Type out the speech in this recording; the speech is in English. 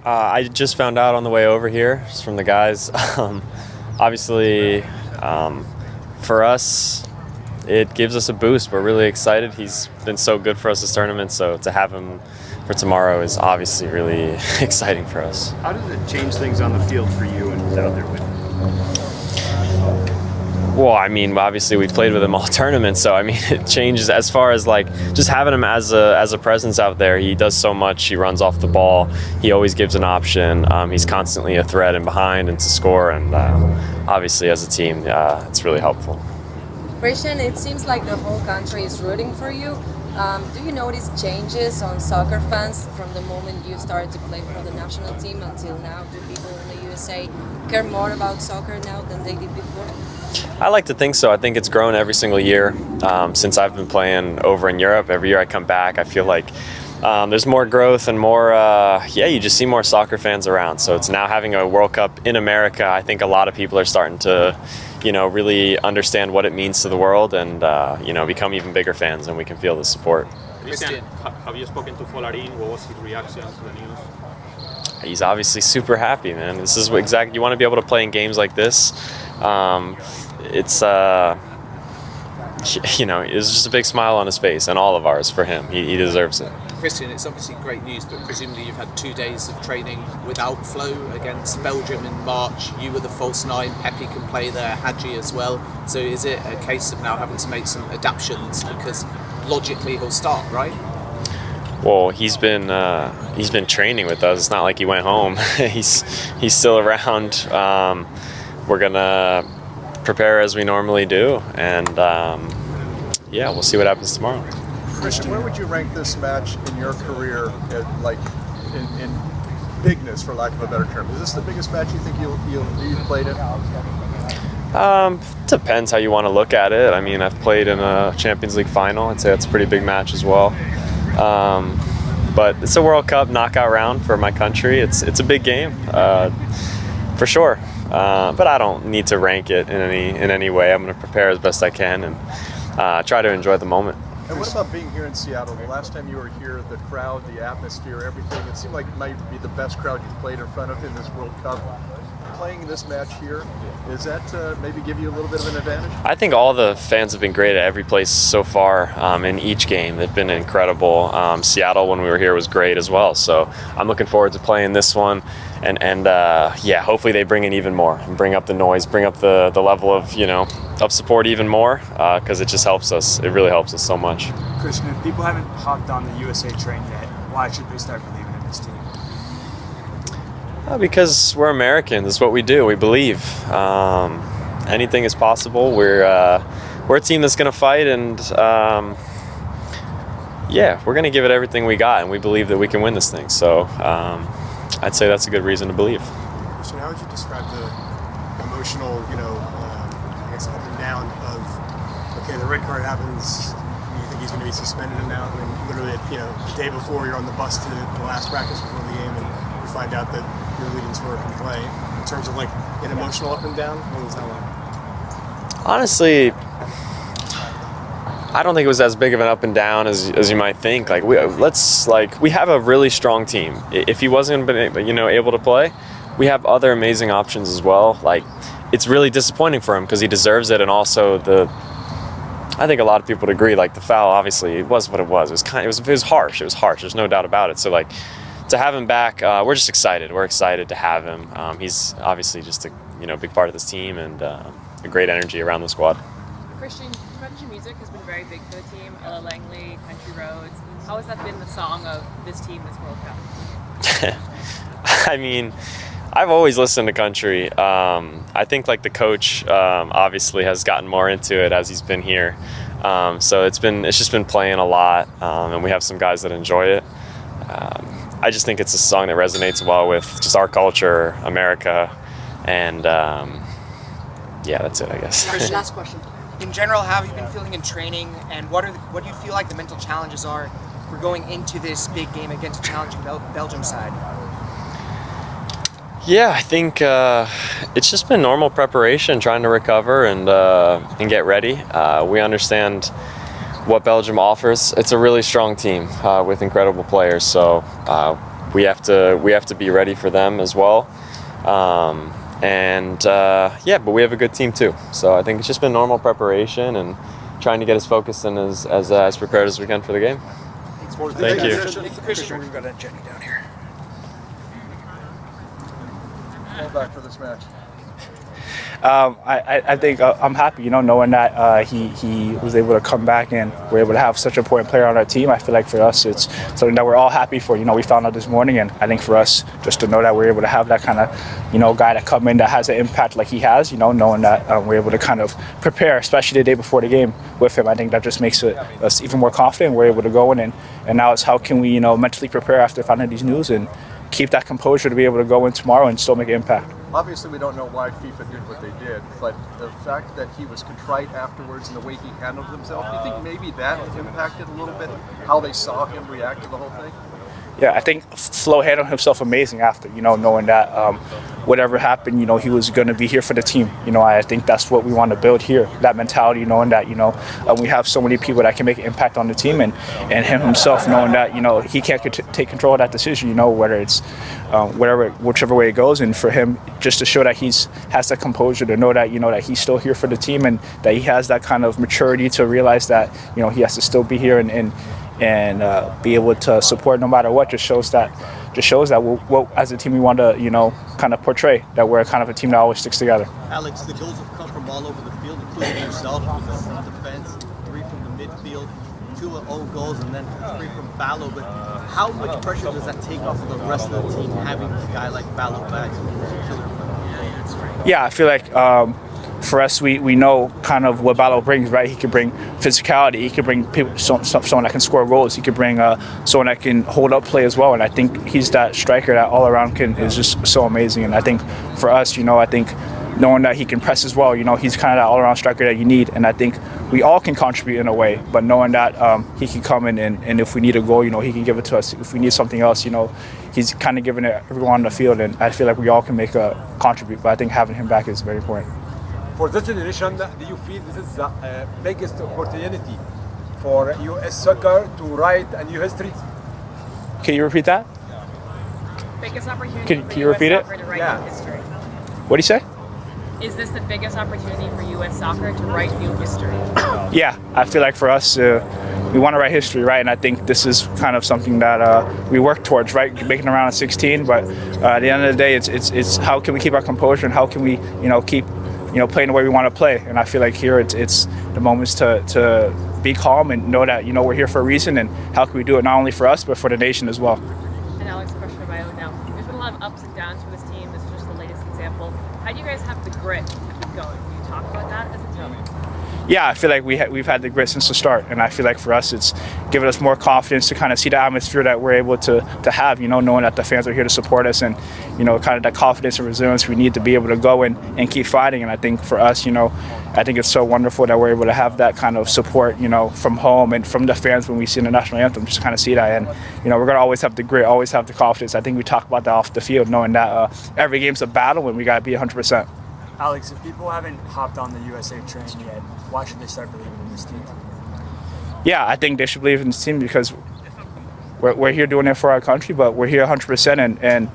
I just found out on the way over here just from the guys. Obviously, for us, it gives us a boost. We're really excited. He's been so good for us this tournament, so to have him for tomorrow is obviously really exciting for us. How does it change things on the field for you when he's out there with you? Well, I mean, obviously we've played with him all tournament, so I mean, it changes as far as like just having him as a presence out there. He does so much. He runs off the ball. He always gives an option. He's constantly a threat and behind and to score. And obviously, as a team, it's really helpful. Christian, it seems like the whole country is rooting for you. Do you notice changes on soccer fans from the moment you started to play for the national team until now? Do people in the USA care more about soccer now than they did before? I like to think so. I think it's grown every single year since I've been playing over in Europe. Every year I come back, I feel like there's more growth and more, you just see more soccer fans around. So it's now having a World Cup in America. I think a lot of people are starting to, really understand what it means to the world and, become even bigger fans, and we can feel the support. Christian, have you spoken to Folarin? What was his reaction to the news? He's obviously super happy, man. This is exactly, you want to be able to play in games like this. It's just a big smile on his face, and all of ours for him. He deserves it. Christian, it's obviously great news, but presumably you've had 2 days of training without Flo against Belgium in March. You were the false nine, Pepe can play there, Hadji as well. So is it a case of now having to make some adaptations because logically he'll start, right? Well, he's been training with us. It's not like he went home. he's still around. We're gonna prepare as we normally do, and we'll see what happens tomorrow. Christian, where would you rank this match in your career, in bigness, for lack of a better term? Is this the biggest match you think you've played in? Depends how you want to look at it. I mean, I've played in a Champions League final. I'd say that's a pretty big match as well. But it's a World Cup knockout round for my country. It's a big game, for sure. But I don't need to rank it in any way. I'm going to prepare as best I can and try to enjoy the moment. And what about being here in Seattle? The last time you were here, the crowd, the atmosphere, everything, it seemed like it might be the best crowd you've played in front of in this World Cup. Playing this match here, is that maybe give you a little bit of an advantage? I think all the fans have been great at every place so far in each game. They've been incredible. Seattle, when we were here, was great as well. So I'm looking forward to playing this one. And hopefully they bring in even more and bring up the noise, bring up the level of support even more, because it just helps us. It really helps us so much. Christian, if people haven't hopped on the USA train yet, why should they start believing in this team? Because we're Americans. It's what we do. We believe anything is possible. We're a team that's going to fight, and we're going to give it everything we got, and we believe that we can win this thing. So I'd say that's a good reason to believe. So how would you describe the emotional, up and down of, okay, the red card happens, you think he's going to be suspended and now, and literally, the day before you're on the bus to the last practice before the game and you find out that your leading scorer can play. In terms of like an emotional up and down, what was that like? Honestly, I don't think it was as big of an up and down as you might think. We have a really strong team. If he wasn't able to play, we have other amazing options as well. It's really disappointing for him because he deserves it, and also I think a lot of people would agree. The foul, obviously, it was what it was. It was harsh. It was harsh. There's no doubt about it. So to have him back, we're just excited. We're excited to have him. He's obviously just a big part of this team and a great energy around the squad. Christian, country music has been very big for the team. Ella Langley, Country Roads. How has that been the song of this team this World Cup? I mean, I've always listened to country. I think the coach obviously has gotten more into it as he's been here. So it's just been playing a lot, and we have some guys that enjoy it. I just think it's a song that resonates well with just our culture, America, and that's it, I guess. Christian, last question. In general, how have you been feeling in training, and what do you feel like the mental challenges are for going into this big game against a challenging Belgium side? Yeah, I think it's just been normal preparation, trying to recover and get ready. We understand what Belgium offers. It's a really strong team with incredible players, so we have to be ready for them as well. Yeah, but we have a good team too. So I think it's just been normal preparation and trying to get as focused and as prepared as we can for the game. Thank you. Christian, we've got a Jenny down here. Well back for this match. I think I'm happy, knowing that he was able to come back and we're able to have such an important player on our team. I feel like for us, it's something that we're all happy for. We found out this morning, and I think for us, just to know that we're able to have that kind of, guy that come in that has an impact like he has, knowing that we're able to kind of prepare, especially the day before the game with him. I think that just makes us even more confident. We're able to go in, and now it's how can we, mentally prepare after finding these news and keep that composure to be able to go in tomorrow and still make an impact. Obviously, we don't know why FIFA did what they did, but the fact that he was contrite afterwards and the way he handled himself, do you think maybe that impacted a little bit how they saw him react to the whole thing? Yeah, I think Flo handled himself amazing after, knowing that whatever happened, he was going to be here for the team. I think that's what we want to build here, that mentality, knowing that, we have so many people that can make an impact on the team, and him himself knowing that, he can't take control of that decision, whether it's whichever way it goes. And for him, just to show that has that composure to know that, that he's still here for the team and that he has that kind of maturity to realize that, he has to still be here and be able to support no matter what, just shows that what as a team we want to kind of portray, that we're kind of a team that always sticks together. Alex, the goals have come from all over the field, including yourself, from the defense, 3 from the midfield, 2 own goals, and then 3 from Ballo. But how much pressure does that take off of the rest of the team, having a guy like Ballo back? Yeah, I feel like for us, we know kind of what Ballo brings, right? He can bring physicality. He can bring people, someone that can score goals. He can bring someone that can hold up play as well. And I think he's that striker that all around is just so amazing. And I think for us, I think knowing that he can press as well, he's kind of that all around striker that you need. And I think we all can contribute in a way, but knowing that he can come in and if we need a goal, he can give it to us. If we need something else, he's kind of giving it everyone on the field. And I feel like we all can make a contribute. But I think having him back is very important. For this generation, do you feel this is the biggest opportunity for U.S. soccer to write a new history? Can you repeat that? Biggest opportunity Can you repeat it? to write new history. What do you say? Is this the biggest opportunity for U.S. soccer to write new history? Yeah, I feel like for us, we want to write history, right? And I think this is kind of something that we work towards, right? Making around 16, but at the end of the day, it's how can we keep our composure and how can we, keep playing the way we want to play. And I feel like here it's the moments to be calm and know that, we're here for a reason, and how can we do it not only for us, but for the nation as well. And Alex, a question about you now. There's been a lot of ups and downs for this team. This is just the latest example. How do you guys have the grit to keep going? Do you talk about that as a team? Yeah, I feel like we've had the grit since the start, and I feel like for us it's given us more confidence to kind of see the atmosphere that we're able to have, knowing that the fans are here to support us, and kind of that confidence and resilience we need to be able to go and keep fighting. And I think for us, I think it's so wonderful that we're able to have that kind of support, from home and from the fans when we sing the national anthem, just to kind of see that. And we're gonna always have the grit, always have the confidence. I think we talk about that off the field, knowing that every game's a battle and we gotta be 100%. Alex, if people haven't hopped on the USA train yet, why should they start believing in this team? Yeah, I think they should believe in this team because we're here doing it for our country, but we're here 100%, and